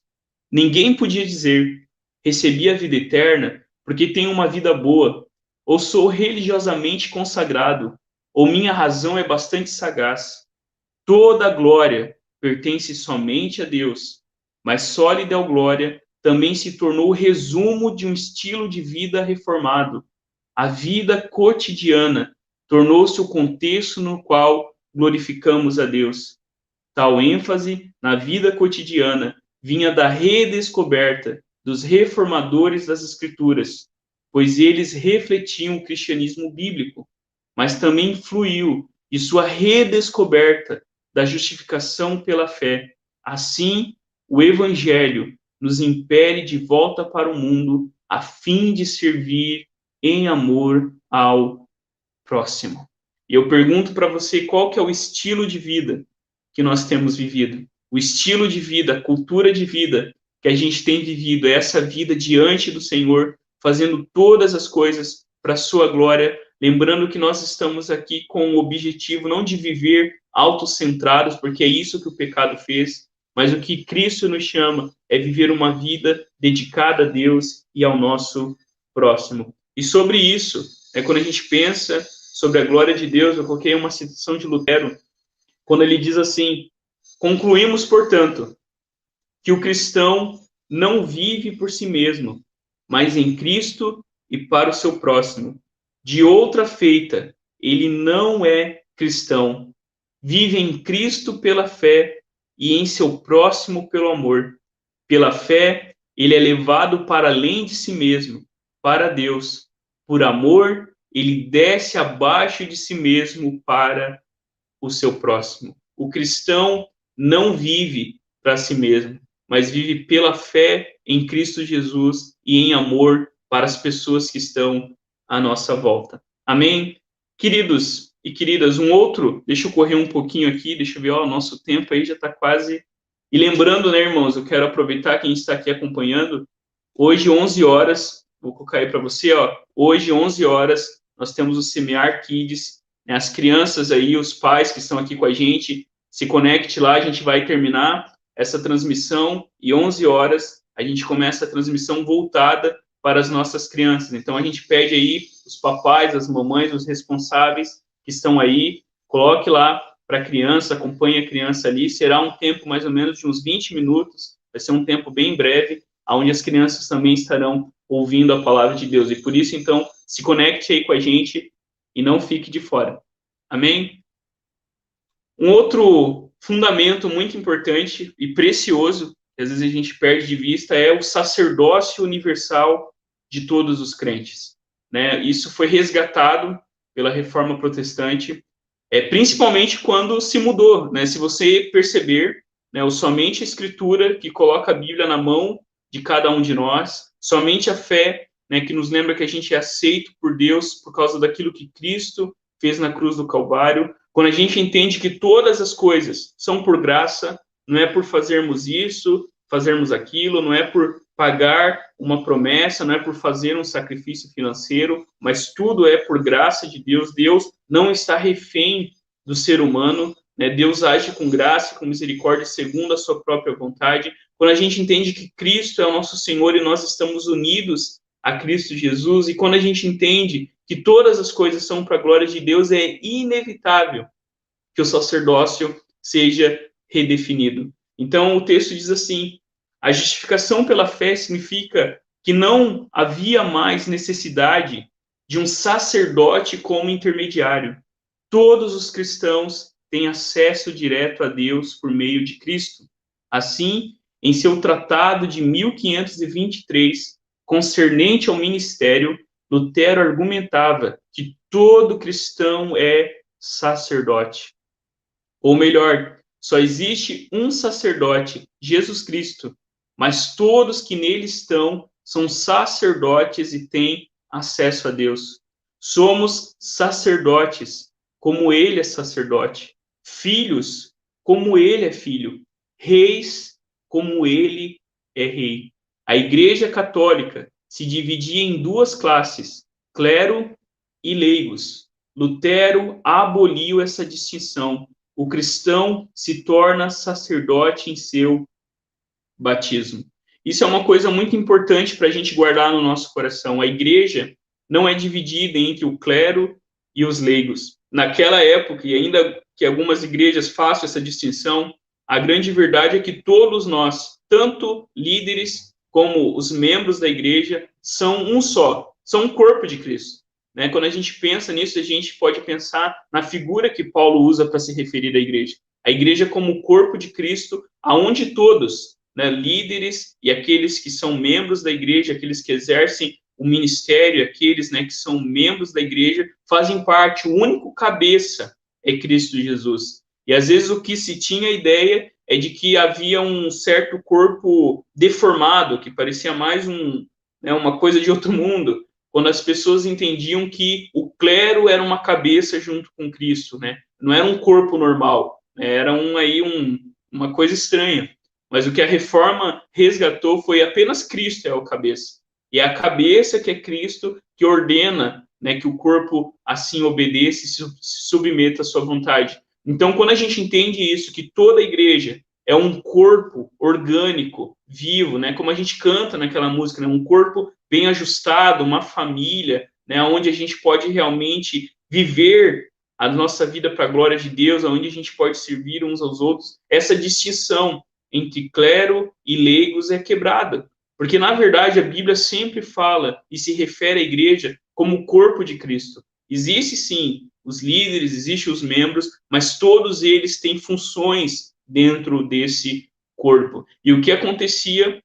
Ninguém podia dizer, recebi a vida eterna porque tenho uma vida boa, ou sou religiosamente consagrado, ou minha razão é bastante sagaz. Toda a glória pertence somente a Deus, mas só lhe deu glória também se tornou o resumo de um estilo de vida reformado. A vida cotidiana tornou-se o contexto no qual glorificamos a Deus. Tal ênfase na vida cotidiana vinha da redescoberta dos reformadores das Escrituras, pois eles refletiam o cristianismo bíblico, mas também fluiu de sua redescoberta da justificação pela fé. Assim, o Evangelho nos impele de volta para o mundo a fim de servir em amor ao próximo. E eu pergunto para você qual que é o estilo de vida que nós temos vivido. O estilo de vida, a cultura de vida que a gente tem vivido é essa vida diante do Senhor, fazendo todas as coisas para a sua glória, lembrando que nós estamos aqui com o objetivo não de viver autocentrados, porque é isso que o pecado fez, mas o que Cristo nos chama é viver uma vida dedicada a Deus e ao nosso próximo. E sobre isso, quando a gente pensa sobre a glória de Deus, eu coloquei uma citação de Lutero, quando ele diz assim: concluímos, portanto, que o cristão não vive por si mesmo, mas em Cristo e para o seu próximo. De outra feita, ele não é cristão. Vive em Cristo pela fé e em seu próximo pelo amor. Pela fé, ele é levado para além de si mesmo, para Deus. Por amor, ele desce abaixo de si mesmo para o seu próximo. O cristão não vive para si mesmo, mas vive pela fé em Cristo Jesus e em amor para as pessoas que estão à nossa volta. Amém? Queridos e queridas, deixa eu correr um pouquinho aqui, deixa eu ver, o nosso tempo aí já está quase. E lembrando, né, irmãos, eu quero aproveitar quem está aqui acompanhando, hoje, 11 horas, vou colocar aí para você, hoje, 11 horas, nós temos o Semear Kids, né, as crianças aí, os pais que estão aqui com a gente, se conecte lá, a gente vai terminar essa transmissão e 11 horas a gente começa a transmissão voltada para as nossas crianças. Então, a gente pede aí os papais, as mamães, os responsáveis que estão aí, coloque lá para a criança, acompanhe a criança ali, será um tempo mais ou menos de uns 20 minutos, Vai ser um tempo bem breve, onde as crianças também estarão ouvindo a palavra de Deus. E por isso, então, se conecte aí com a gente e não fique de fora. Amém? Um outro fundamento muito importante e precioso, que às vezes a gente perde de vista, é o sacerdócio universal de todos os crentes. Né? Isso foi resgatado pela Reforma Protestante, principalmente quando se mudou. Né? Se você perceber, né, somente a Escritura que coloca a Bíblia na mão de cada um de nós, somente a fé, né, que nos lembra que a gente é aceito por Deus por causa daquilo que Cristo fez na cruz do Calvário. Quando a gente entende que todas as coisas são por graça, não é por fazermos isso, fazermos aquilo, não é por pagar uma promessa, não é por fazer um sacrifício financeiro, mas tudo é por graça de Deus. Deus não está refém do ser humano, né? Deus age com graça e com misericórdia segundo a sua própria vontade. Quando a gente entende que Cristo é o nosso Senhor e nós estamos unidos a Cristo Jesus, e quando a gente entende que todas as coisas são para a glória de Deus, é inevitável que o sacerdócio seja redefinido. Então, o texto diz assim: a justificação pela fé significa que não havia mais necessidade de um sacerdote como intermediário. Todos os cristãos têm acesso direto a Deus por meio de Cristo. Assim, em seu tratado de 1523, concernente ao ministério, Lutero argumentava que todo cristão é sacerdote. Ou melhor, só existe um sacerdote, Jesus Cristo, mas todos que nele estão são sacerdotes e têm acesso a Deus. Somos sacerdotes, como ele é sacerdote, filhos, como ele é filho, reis, como ele é rei. A Igreja Católica se dividia em duas classes, clero e leigos. Lutero aboliu essa distinção. O cristão se torna sacerdote em seu batismo. Isso é uma coisa muito importante para a gente guardar no nosso coração. A igreja não é dividida entre o clero e os leigos. Naquela época, e ainda que algumas igrejas façam essa distinção, a grande verdade é que todos nós, tanto líderes como os membros da igreja, são um só, são um corpo de Cristo. Né? Quando a gente pensa nisso, a gente pode pensar na figura que Paulo usa para se referir à igreja. A igreja como o corpo de Cristo, aonde todos, né, líderes e aqueles que são membros da igreja, aqueles que exercem o ministério, aqueles, né, que são membros da igreja, fazem parte, o único cabeça é Cristo Jesus. E às vezes o que se tinha a ideia é de que havia um certo corpo deformado, que parecia mais uma coisa de outro mundo, quando as pessoas entendiam que o clero era uma cabeça junto com Cristo, né? Não era um corpo normal, né? Era uma coisa estranha. Mas o que a reforma resgatou foi apenas Cristo é o cabeça. E é a cabeça que é Cristo que ordena, né, que o corpo assim obedeça e se submeta à sua vontade. Então, quando a gente entende isso, que toda a igreja é um corpo orgânico, vivo, né, como a gente canta naquela música, né, um corpo bem ajustado, uma família, né, onde a gente pode realmente viver a nossa vida para a glória de Deus, onde a gente pode servir uns aos outros, essa distinção entre clero e leigos é quebrada. Porque, na verdade, a Bíblia sempre fala e se refere à igreja como o corpo de Cristo. Existe, sim, os líderes, existem os membros, mas todos eles têm funções dentro desse corpo. E o que acontecia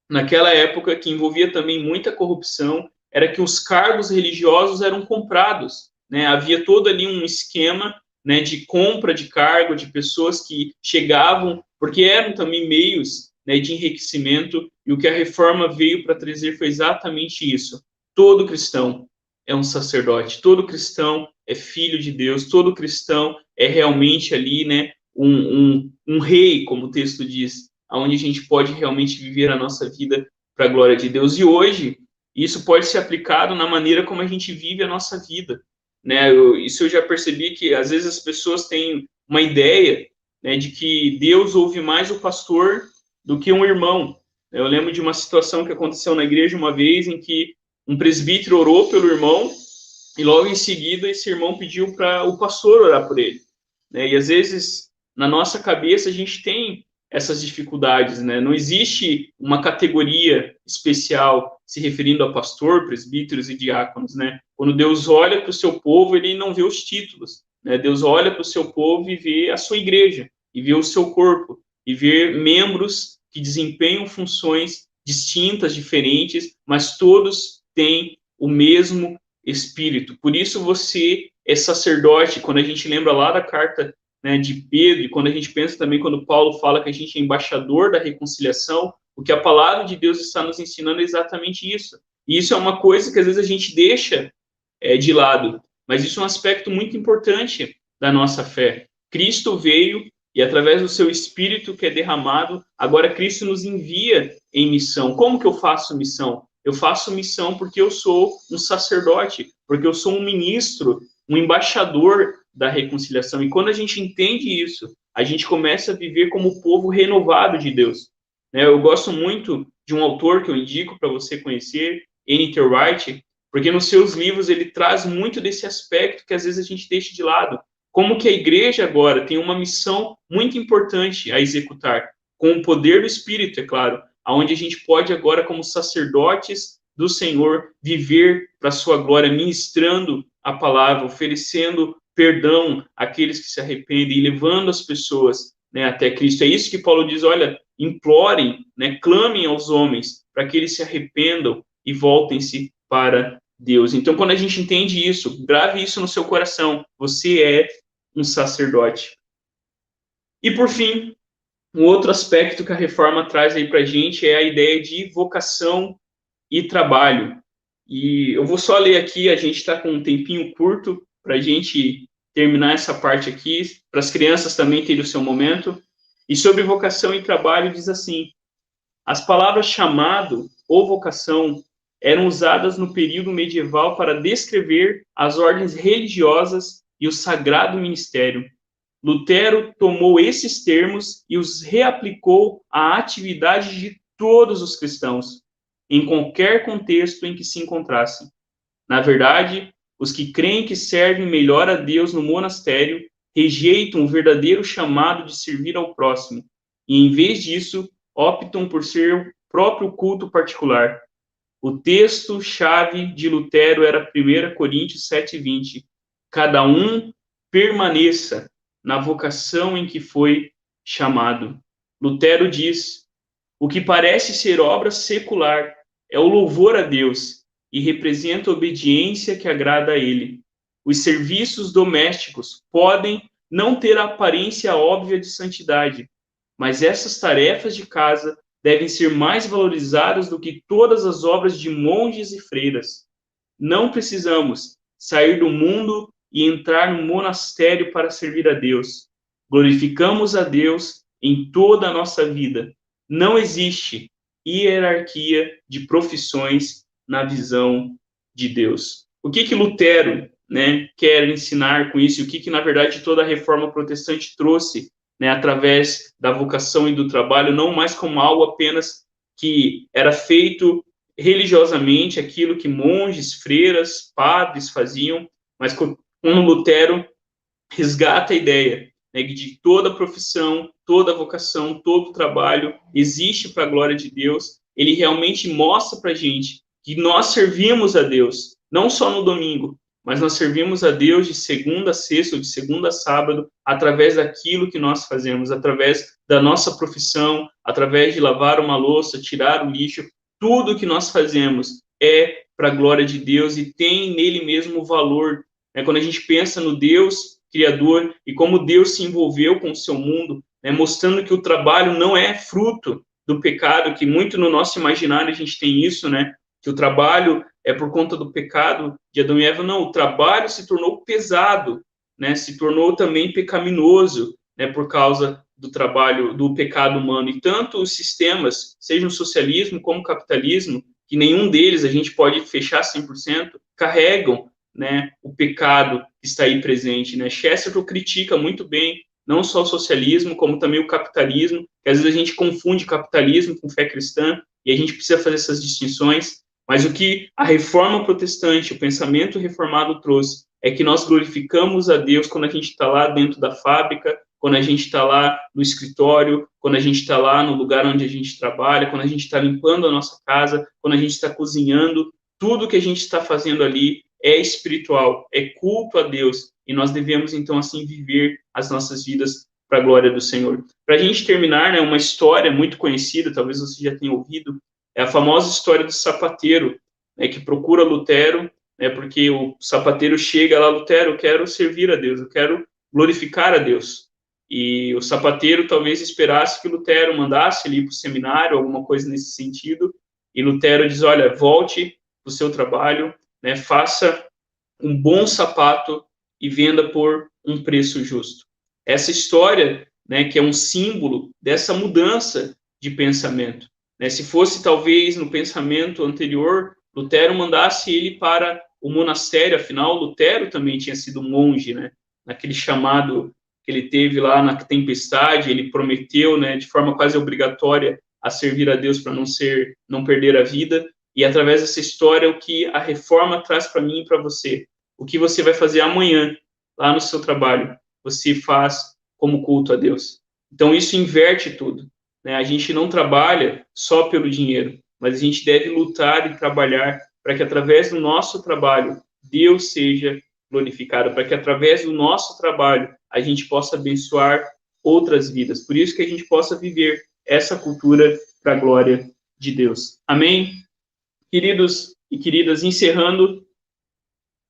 naquela época, que envolvia também muita corrupção, era que os cargos religiosos eram comprados. Né? Havia todo ali um esquema, né, de compra de cargo, de pessoas que chegavam, porque eram também meios, né, de enriquecimento, e o que a reforma veio para trazer foi exatamente isso. Todo cristão é um sacerdote, todo cristão é filho de Deus, todo cristão é realmente ali, né, um rei, como o texto diz, onde a gente pode realmente viver a nossa vida para a glória de Deus. E hoje, isso pode ser aplicado na maneira como a gente vive a nossa vida. Né? Isso eu já percebi que, às vezes, as pessoas têm uma ideia, né, de que Deus ouve mais o pastor do que um irmão. Eu lembro de uma situação que aconteceu na igreja uma vez, em que um presbítero orou pelo irmão, e logo em seguida esse irmão pediu para o pastor orar por ele. Né? E às vezes, na nossa cabeça, a gente tem essas dificuldades, né? Não existe uma categoria especial se referindo a pastor, presbíteros e diáconos, né? Quando Deus olha para o seu povo, ele não vê os títulos, né? Deus olha para o seu povo e vê a sua igreja, e vê o seu corpo, e vê membros que desempenham funções distintas, diferentes, mas todos têm o mesmo Espírito. Por isso você é sacerdote. Quando a gente lembra lá da carta, né, de Pedro, e quando a gente pensa também, quando Paulo fala que a gente é embaixador da reconciliação, o que a palavra de Deus está nos ensinando é exatamente isso. E isso é uma coisa que às vezes a gente deixa de lado, mas isso é um aspecto muito importante da nossa fé. Cristo veio e através do seu Espírito que é derramado, agora Cristo nos envia em missão. Como que eu faço missão? Eu faço missão porque eu sou um sacerdote, porque eu sou um ministro, um embaixador da reconciliação. E quando a gente entende isso, a gente começa a viver como o povo renovado de Deus. Eu gosto muito de um autor que eu indico para você conhecer, N.T. Wright, porque nos seus livros ele traz muito desse aspecto que às vezes a gente deixa de lado. Como que a igreja agora tem uma missão muito importante a executar, com o poder do Espírito, é claro, onde a gente pode agora, como sacerdotes do Senhor, viver para a sua glória, ministrando a palavra, oferecendo perdão àqueles que se arrependem e levando as pessoas, né, até Cristo. É isso que Paulo diz, olha, implorem, né, clamem aos homens para que eles se arrependam e voltem-se para Deus. Então, quando a gente entende isso, grave isso no seu coração, você é um sacerdote. E, por fim, um outro aspecto que a reforma traz aí para a gente é a ideia de vocação e trabalho. E eu vou só ler aqui, a gente está com um tempinho curto para a gente terminar essa parte aqui, para as crianças também terem o seu momento. E sobre vocação e trabalho diz assim: as palavras chamado ou vocação eram usadas no período medieval para descrever as ordens religiosas e o sagrado ministério. Lutero tomou esses termos e os reaplicou à atividade de todos os cristãos, em qualquer contexto em que se encontrassem. Na verdade, os que creem que servem melhor a Deus no monastério rejeitam o verdadeiro chamado de servir ao próximo e, em vez disso, optam por ser próprio culto particular. O texto-chave de Lutero era 1 Coríntios 7,20. Cada um permaneça na vocação em que foi chamado. Lutero diz: o que parece ser obra secular é o louvor a Deus e representa a obediência que agrada a Ele. Os serviços domésticos podem não ter a aparência óbvia de santidade, mas essas tarefas de casa devem ser mais valorizadas do que todas as obras de monges e freiras. Não precisamos sair do mundo e entrar no monastério para servir a Deus. Glorificamos a Deus em toda a nossa vida. Não existe hierarquia de profissões na visão de Deus. O que Lutero, né, quer ensinar com isso? O que na verdade toda a reforma protestante trouxe, né, através da vocação e do trabalho, não mais como algo apenas que era feito religiosamente, aquilo que monges, freiras, padres faziam, mas como Lutero resgata a ideia, né, de toda profissão, toda vocação, todo trabalho existe para a glória de Deus. Ele realmente mostra para a gente que nós servimos a Deus, não só no domingo, mas nós servimos a Deus de segunda a sexta ou de segunda a sábado, através daquilo que nós fazemos, através da nossa profissão, através de lavar uma louça, tirar o lixo. Tudo que nós fazemos é para a glória de Deus e tem nele mesmo o valor. Quando a gente pensa no Deus Criador e como Deus se envolveu com o seu mundo, né, mostrando que o trabalho não é fruto do pecado, que muito no nosso imaginário a gente tem isso, né, que o trabalho é por conta do pecado de Adão e Eva. Não, o trabalho se tornou pesado, né, se tornou também pecaminoso, né, por causa do trabalho, do pecado humano. E tanto os sistemas, seja o socialismo como o capitalismo, que nenhum deles a gente pode fechar 100%, carregam, né, o pecado que está aí presente, né? Chesterton critica muito bem não só o socialismo, como também o capitalismo, que às vezes a gente confunde capitalismo com fé cristã, e a gente precisa fazer essas distinções, mas o que a reforma protestante, o pensamento reformado trouxe, é que nós glorificamos a Deus quando a gente está lá dentro da fábrica, quando a gente está lá no escritório, quando a gente está lá no lugar onde a gente trabalha, quando a gente está limpando a nossa casa, quando a gente está cozinhando, tudo que a gente está fazendo ali é espiritual, é culto a Deus, e nós devemos, então, assim, viver as nossas vidas para a glória do Senhor. Para a gente terminar, né, uma história muito conhecida, talvez você já tenha ouvido, é a famosa história do sapateiro, né, que procura Lutero, né, porque o sapateiro chega lá, Lutero, eu quero servir a Deus, eu quero glorificar a Deus. E o sapateiro talvez esperasse que Lutero mandasse ele ir para o seminário, alguma coisa nesse sentido, e Lutero diz, olha, volte para o seu trabalho, né, faça um bom sapato e venda por um preço justo. Essa história, né, que é um símbolo dessa mudança de pensamento. Né? Se fosse, talvez, no pensamento anterior, Lutero mandasse ele para o monastério, afinal, Lutero também tinha sido monge, né? Naquele chamado que ele teve lá na tempestade, ele prometeu, né, de forma quase obrigatória, a servir a Deus para não perder a vida. E através dessa história, o que a reforma traz para mim e para você, o que você vai fazer amanhã, lá no seu trabalho, você faz como culto a Deus. Então, isso inverte tudo. Né? A gente não trabalha só pelo dinheiro, mas a gente deve lutar e trabalhar para que, através do nosso trabalho, Deus seja glorificado, para que, através do nosso trabalho, a gente possa abençoar outras vidas. Por isso que a gente possa viver essa cultura para a glória de Deus. Amém? Queridos e queridas, encerrando,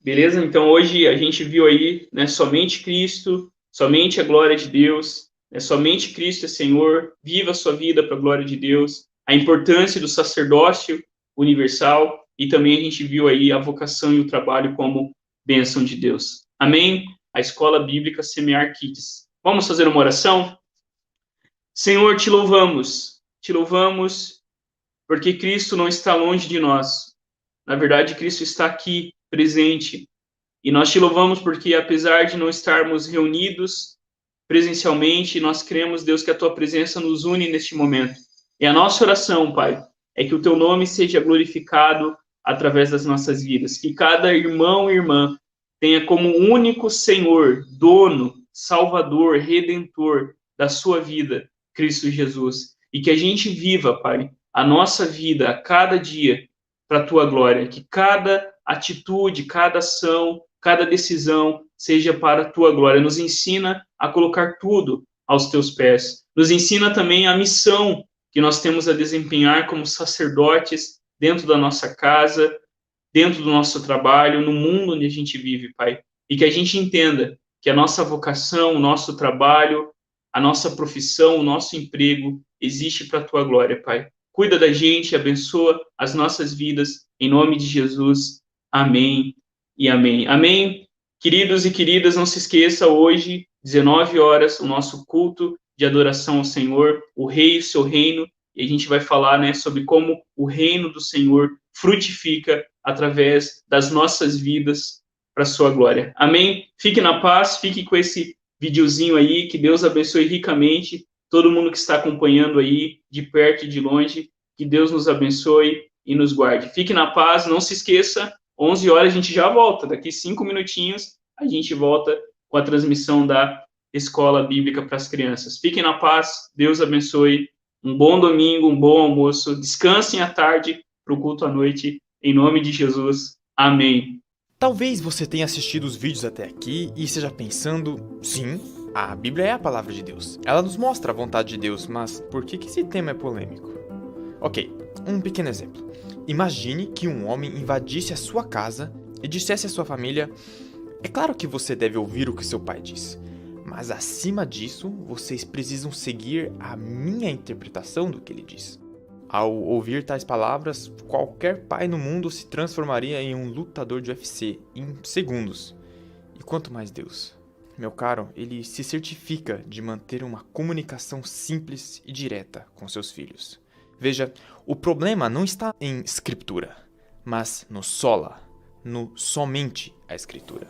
beleza? Então, hoje a gente viu aí, né, somente Cristo, somente a glória de Deus, né, somente Cristo é Senhor, viva a sua vida para a glória de Deus, a importância do sacerdócio universal, e também a gente viu aí a vocação e o trabalho como bênção de Deus. Amém? A Escola Bíblica Semear Kids. Vamos fazer uma oração? Senhor, te louvamos, porque Cristo não está longe de nós. Na verdade, Cristo está aqui, presente. E nós te louvamos porque, apesar de não estarmos reunidos presencialmente, nós cremos, Deus, que a tua presença nos une neste momento. E a nossa oração, Pai, é que o teu nome seja glorificado através das nossas vidas. Que cada irmão e irmã tenha como único Senhor, dono, Salvador, Redentor da sua vida, Cristo Jesus. E que a gente viva, Pai, a nossa vida a cada dia para a tua glória. Que cada atitude, cada ação, cada decisão seja para a tua glória. Nos ensina a colocar tudo aos teus pés. Nos ensina também a missão que nós temos a desempenhar como sacerdotes dentro da nossa casa, dentro do nosso trabalho, no mundo onde a gente vive, Pai. E que a gente entenda que a nossa vocação, o nosso trabalho, a nossa profissão, o nosso emprego existe para a tua glória, Pai. Cuida da gente, abençoa as nossas vidas, em nome de Jesus. Amém e amém. Amém. Queridos e queridas, não se esqueça, hoje, 19 horas, o nosso culto de adoração ao Senhor, o Rei e o seu reino, e a gente vai falar, né, sobre como o reino do Senhor frutifica através das nossas vidas para a sua glória. Amém? Fique na paz, fique com esse videozinho aí, que Deus abençoe ricamente todo mundo que está acompanhando aí, de perto e de longe, que Deus nos abençoe e nos guarde. Fique na paz, não se esqueça, 11 horas a gente já volta, daqui 5 minutinhos a gente volta com a transmissão da Escola Bíblica para as Crianças. Fiquem na paz, Deus abençoe, um bom domingo, um bom almoço, descansem à tarde para o culto à noite, em nome de Jesus, amém. Talvez você tenha assistido os vídeos até aqui e esteja pensando, sim, a Bíblia é a palavra de Deus. Ela nos mostra a vontade de Deus, mas por que esse tema é polêmico? Ok, um pequeno exemplo. Imagine que um homem invadisse a sua casa e dissesse à sua família: é claro que você deve ouvir o que seu pai diz, mas acima disso, vocês precisam seguir a minha interpretação do que ele diz. Ao ouvir tais palavras, qualquer pai no mundo se transformaria em um lutador de UFC em segundos. E quanto mais Deus? Meu caro, ele se certifica de manter uma comunicação simples e direta com seus filhos. Veja, o problema não está em escritura, mas no sola, no somente a escritura.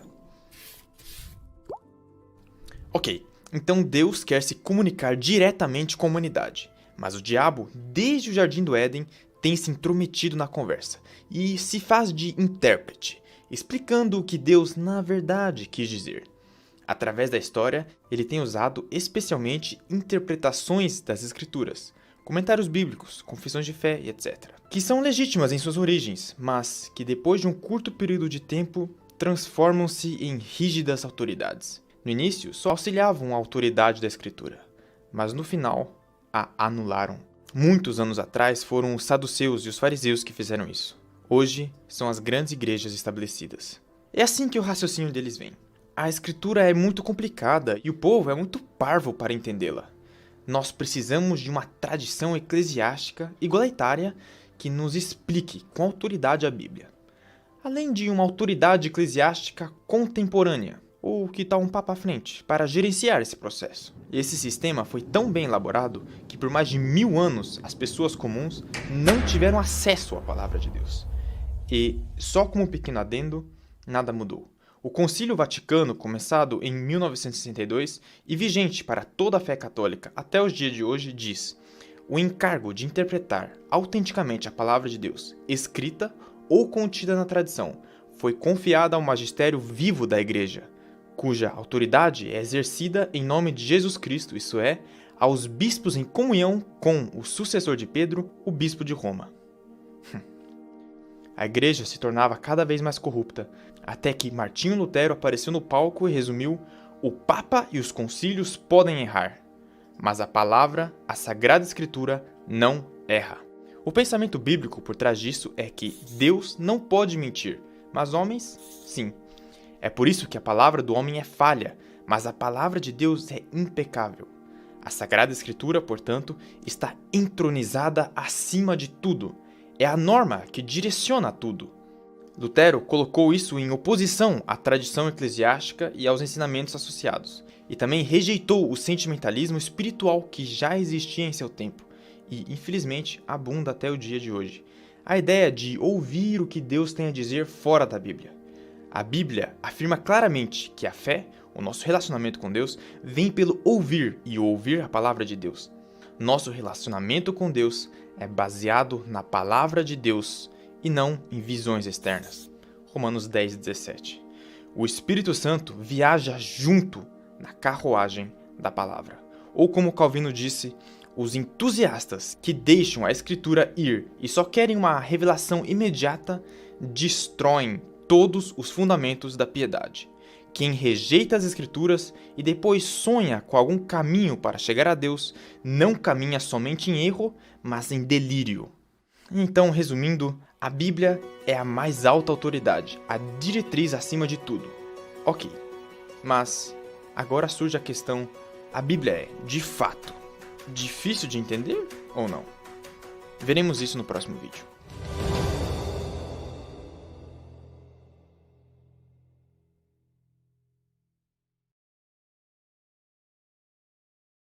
Ok, então Deus quer se comunicar diretamente com a humanidade. Mas o diabo, desde o Jardim do Éden, tem se intrometido na conversa e se faz de intérprete, explicando o que Deus na verdade quis dizer. Através da história, ele tem usado especialmente interpretações das escrituras, comentários bíblicos, confissões de fé e etc., que são legítimas em suas origens, mas que depois de um curto período de tempo transformam-se em rígidas autoridades. No início, só auxiliavam a autoridade da escritura, mas no final a anularam. Muitos anos atrás foram os saduceus e os fariseus que fizeram isso. Hoje são as grandes igrejas estabelecidas. É assim que o raciocínio deles vem. A escritura é muito complicada e o povo é muito parvo para entendê-la. Nós precisamos de uma tradição eclesiástica igualitária que nos explique com autoridade a Bíblia. Além de uma autoridade eclesiástica contemporânea, ou que tal um papo à frente, para gerenciar esse processo. Esse sistema foi tão bem elaborado que por mais de 1000 anos as pessoas comuns não tiveram acesso à palavra de Deus. E, só como um pequeno adendo, nada mudou. O Concílio Vaticano, começado em 1962 e vigente para toda a fé católica até os dias de hoje, diz: o encargo de interpretar autenticamente a palavra de Deus, escrita ou contida na tradição, foi confiada ao magistério vivo da Igreja, cuja autoridade é exercida em nome de Jesus Cristo, isso é, aos bispos em comunhão com o sucessor de Pedro, o bispo de Roma. A Igreja se tornava cada vez mais corrupta, até que Martinho Lutero apareceu no palco e resumiu: o Papa e os concílios podem errar, mas a palavra, a Sagrada Escritura, não erra. O pensamento bíblico por trás disso é que Deus não pode mentir, mas homens, sim. É por isso que a palavra do homem é falha, mas a palavra de Deus é impecável. A Sagrada Escritura, portanto, está entronizada acima de tudo. É a norma que direciona tudo. Lutero colocou isso em oposição à tradição eclesiástica e aos ensinamentos associados, e também rejeitou o sentimentalismo espiritual que já existia em seu tempo, e infelizmente abunda até o dia de hoje. A ideia de ouvir o que Deus tem a dizer fora da Bíblia. A Bíblia afirma claramente que a fé, o nosso relacionamento com Deus, vem pelo ouvir e ouvir a palavra de Deus. Nosso relacionamento com Deus é baseado na palavra de Deus e não em visões externas. Romanos 10:17. O Espírito Santo viaja junto na carruagem da palavra. Ou como Calvino disse, os entusiastas que deixam a Escritura ir e só querem uma revelação imediata destroem todos os fundamentos da piedade. Quem rejeita as Escrituras e depois sonha com algum caminho para chegar a Deus, não caminha somente em erro, mas em delírio. Então, resumindo, a Bíblia é a mais alta autoridade, a diretriz acima de tudo. Ok, mas agora surge a questão: a Bíblia é, de fato, difícil de entender ou não? Veremos isso no próximo vídeo.